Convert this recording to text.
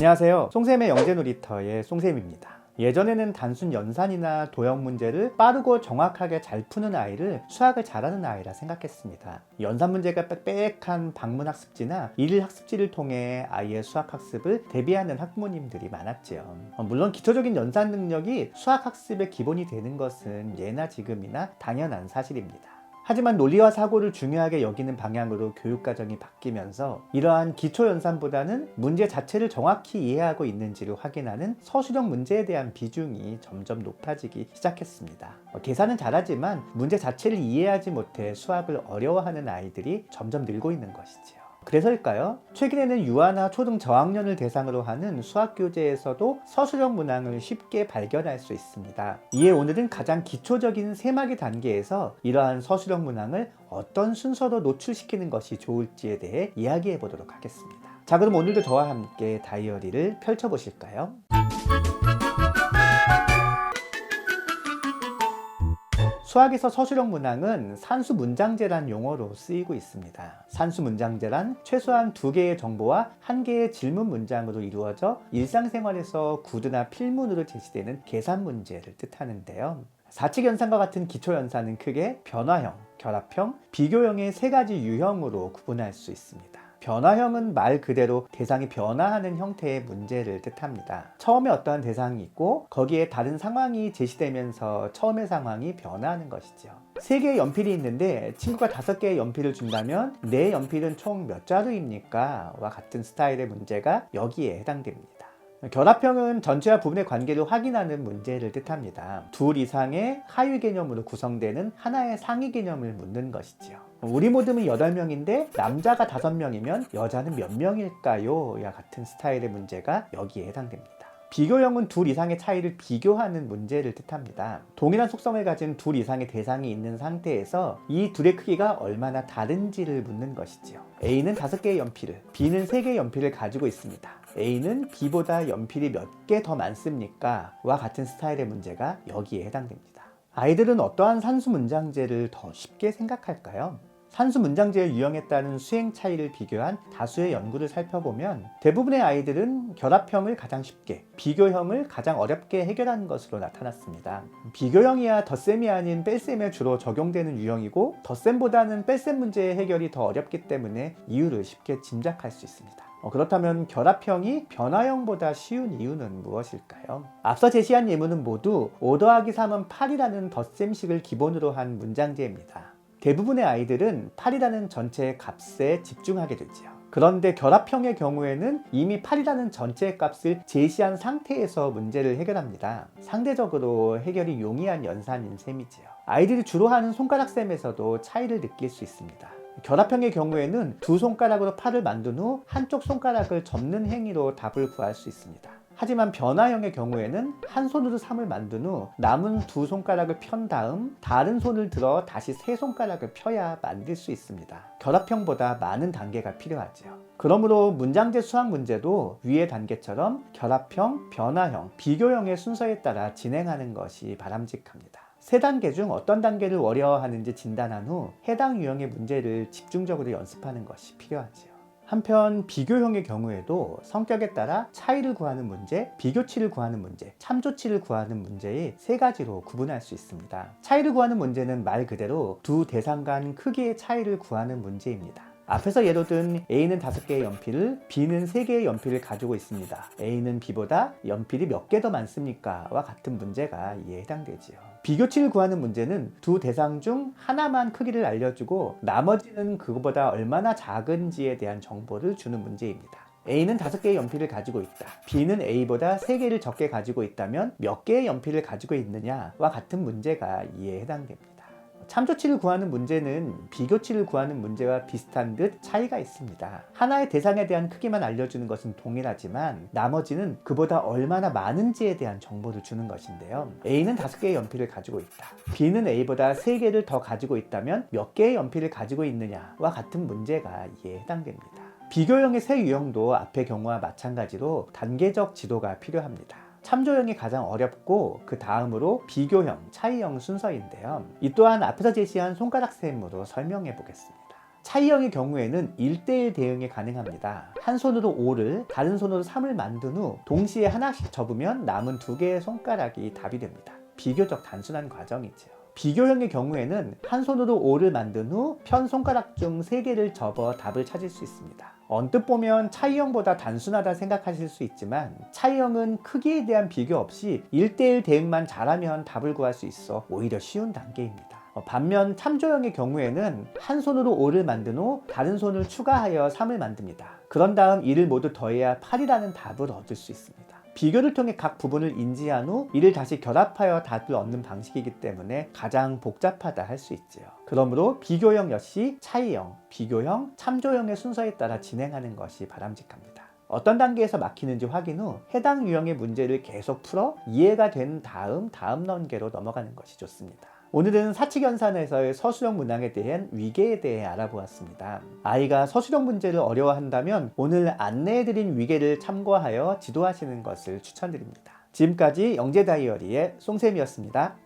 안녕하세요. 송쌤의 영재놀이터의 송쌤입니다. 예전에는 단순 연산이나 도형 문제를 빠르고 정확하게 잘 푸는 아이를 수학을 잘하는 아이라 생각했습니다. 연산 문제가 빽빽한 방문학습지나 일일학습지를 통해 아이의 수학학습을 대비하는 학부모님들이 많았지요. 물론 기초적인 연산 능력이 수학학습의 기본이 되는 것은 예나 지금이나 당연한 사실입니다. 하지만 논리와 사고를 중요하게 여기는 방향으로 교육과정이 바뀌면서 이러한 기초연산보다는 문제 자체를 정확히 이해하고 있는지를 확인하는 서술형 문제에 대한 비중이 점점 높아지기 시작했습니다. 계산은 잘하지만 문제 자체를 이해하지 못해 수학을 어려워하는 아이들이 점점 늘고 있는 것이지요. 그래서일까요? 최근에는 유아나 초등 저학년을 대상으로 하는 수학 교재에서도 서술형 문항을 쉽게 발견할 수 있습니다. 이에 오늘은 가장 기초적인 세마기 단계에서 이러한 서술형 문항을 어떤 순서로 노출시키는 것이 좋을지에 대해 이야기해 보도록 하겠습니다. 자, 그럼 오늘도 저와 함께 다이어리를 펼쳐보실까요? 수학에서 서술형 문항은 산수 문장제란 용어로 쓰이고 있습니다. 산수 문장제란 최소한 2개의 정보와 1개의 질문 문장으로 이루어져 일상생활에서 구두나 필문으로 제시되는 계산 문제를 뜻하는데요. 사칙연산과 같은 기초연산은 크게 변화형, 결합형, 비교형의 3가지 유형으로 구분할 수 있습니다. 변화형은 말 그대로 대상이 변화하는 형태의 문제를 뜻합니다. 처음에 어떠한 대상이 있고 거기에 다른 상황이 제시되면서 처음의 상황이 변화하는 것이죠. 3개의 연필이 있는데 친구가 5개의 연필을 준다면 내 연필은 총 몇 자루입니까? 와 같은 스타일의 문제가 여기에 해당됩니다. 결합형은 전체와 부분의 관계를 확인하는 문제를 뜻합니다. 둘 이상의 하위 개념으로 구성되는 하나의 상위 개념을 묻는 것이지요. 우리 모두는 8명인데 남자가 5명이면 여자는 몇 명일까요? 야 같은 스타일의 문제가 여기에 해당됩니다. 비교형은 둘 이상의 차이를 비교하는 문제를 뜻합니다. 동일한 속성을 가진 둘 이상의 대상이 있는 상태에서 이 둘의 크기가 얼마나 다른지를 묻는 것이지요. A는 5개의 연필을, B는 3개의 연필을 가지고 있습니다. A는 B보다 연필이 몇 개 더 많습니까? 와 같은 스타일의 문제가 여기에 해당됩니다. 아이들은 어떠한 산수 문장제를 더 쉽게 생각할까요? 산수 문장제의 유형에 따른 수행 차이를 비교한 다수의 연구를 살펴보면 대부분의 아이들은 결합형을 가장 쉽게, 비교형을 가장 어렵게 해결하는 것으로 나타났습니다. 비교형이야 덧셈이 아닌 뺄셈에 주로 적용되는 유형이고 덧셈보다는 뺄셈 문제의 해결이 더 어렵기 때문에 이유를 쉽게 짐작할 수 있습니다. 그렇다면 결합형이 변화형보다 쉬운 이유는 무엇일까요? 앞서 제시한 예문은 모두 5 더하기 3은 8이라는 덧셈식을 기본으로 한 문장제입니다. 대부분의 아이들은 8이라는 전체의 값에 집중하게 되지요. 그런데 결합형의 경우에는 이미 8이라는 전체의 값을 제시한 상태에서 문제를 해결합니다. 상대적으로 해결이 용이한 연산인 셈이지요. 아이들이 주로 하는 손가락셈에서도 차이를 느낄 수 있습니다. 결합형의 경우에는 2 손가락으로 8을 만든 후 한쪽 손가락을 접는 행위로 답을 구할 수 있습니다. 하지만 변화형의 경우에는 한 손으로 3을 만든 후 남은 2 손가락을 편 다음 다른 손을 들어 다시 3 손가락을 펴야 만들 수 있습니다. 결합형보다 많은 단계가 필요하죠. 그러므로 문장제 수학 문제도 위의 단계처럼 결합형, 변화형, 비교형의 순서에 따라 진행하는 것이 바람직합니다. 3단계 중 어떤 단계를 어려워하는지 진단한 후 해당 유형의 문제를 집중적으로 연습하는 것이 필요하지요. 한편 비교형의 경우에도 성격에 따라 차이를 구하는 문제, 비교치를 구하는 문제, 참조치를 구하는 문제의 3가지로 구분할 수 있습니다. 차이를 구하는 문제는 말 그대로 두 대상 간 크기의 차이를 구하는 문제입니다. 앞에서 예로 든 A는 5개의 연필을, B는 3개의 연필을 가지고 있습니다. A는 B보다 연필이 몇 개 더 많습니까? 와 같은 문제가 이에 해당되지요. 비교치를 구하는 문제는 두 대상 중 하나만 크기를 알려주고 나머지는 그거보다 얼마나 작은지에 대한 정보를 주는 문제입니다. A는 5개의 연필을 가지고 있다. B는 A보다 3개를 적게 가지고 있다면 몇 개의 연필을 가지고 있느냐와 같은 문제가 이에 해당됩니다. 참조치를 구하는 문제는 비교치를 구하는 문제와 비슷한 듯 차이가 있습니다. 하나의 대상에 대한 크기만 알려주는 것은 동일하지만 나머지는 그보다 얼마나 많은지에 대한 정보를 주는 것인데요. A는 5개의 연필을 가지고 있다. B는 A보다 3개를 더 가지고 있다면 몇 개의 연필을 가지고 있느냐와 같은 문제가 이에 해당됩니다. 비교형의 세 유형도 앞의 경우와 마찬가지로 단계적 지도가 필요합니다. 참조형이 가장 어렵고 그 다음으로 비교형, 차이형 순서인데요. 이 또한 앞에서 제시한 손가락 셈으로 설명해 보겠습니다. 차이형의 경우에는 1대1 대응이 가능합니다. 한 손으로 5를 다른 손으로 3을 만든 후 동시에 하나씩 접으면 남은 2개의 손가락이 답이 됩니다. 비교적 단순한 과정이죠. 비교형의 경우에는 한 손으로 5를 만든 후 편 손가락 중 3개를 접어 답을 찾을 수 있습니다. 언뜻 보면 차이형보다 단순하다 생각하실 수 있지만 차이형은 크기에 대한 비교 없이 1대1 대응만 잘하면 답을 구할 수 있어 오히려 쉬운 단계입니다. 반면 참조형의 경우에는 한 손으로 5를 만든 후 다른 손을 추가하여 3을 만듭니다. 그런 다음 이를 모두 더해야 8이라는 답을 얻을 수 있습니다. 비교를 통해 각 부분을 인지한 후 이를 다시 결합하여 답을 얻는 방식이기 때문에 가장 복잡하다 할 수 있지요. 그러므로 비교형 역시 차이형, 비교형, 참조형의 순서에 따라 진행하는 것이 바람직합니다. 어떤 단계에서 막히는지 확인 후 해당 유형의 문제를 계속 풀어 이해가 된 다음 단계로 넘어가는 것이 좋습니다. 오늘은 사칙연산에서의 서술형 문항에 대한 위계에 대해 알아보았습니다. 아이가 서술형 문제를 어려워한다면 오늘 안내해드린 위계를 참고하여 지도하시는 것을 추천드립니다. 지금까지 영재다이어리의 송쌤이었습니다.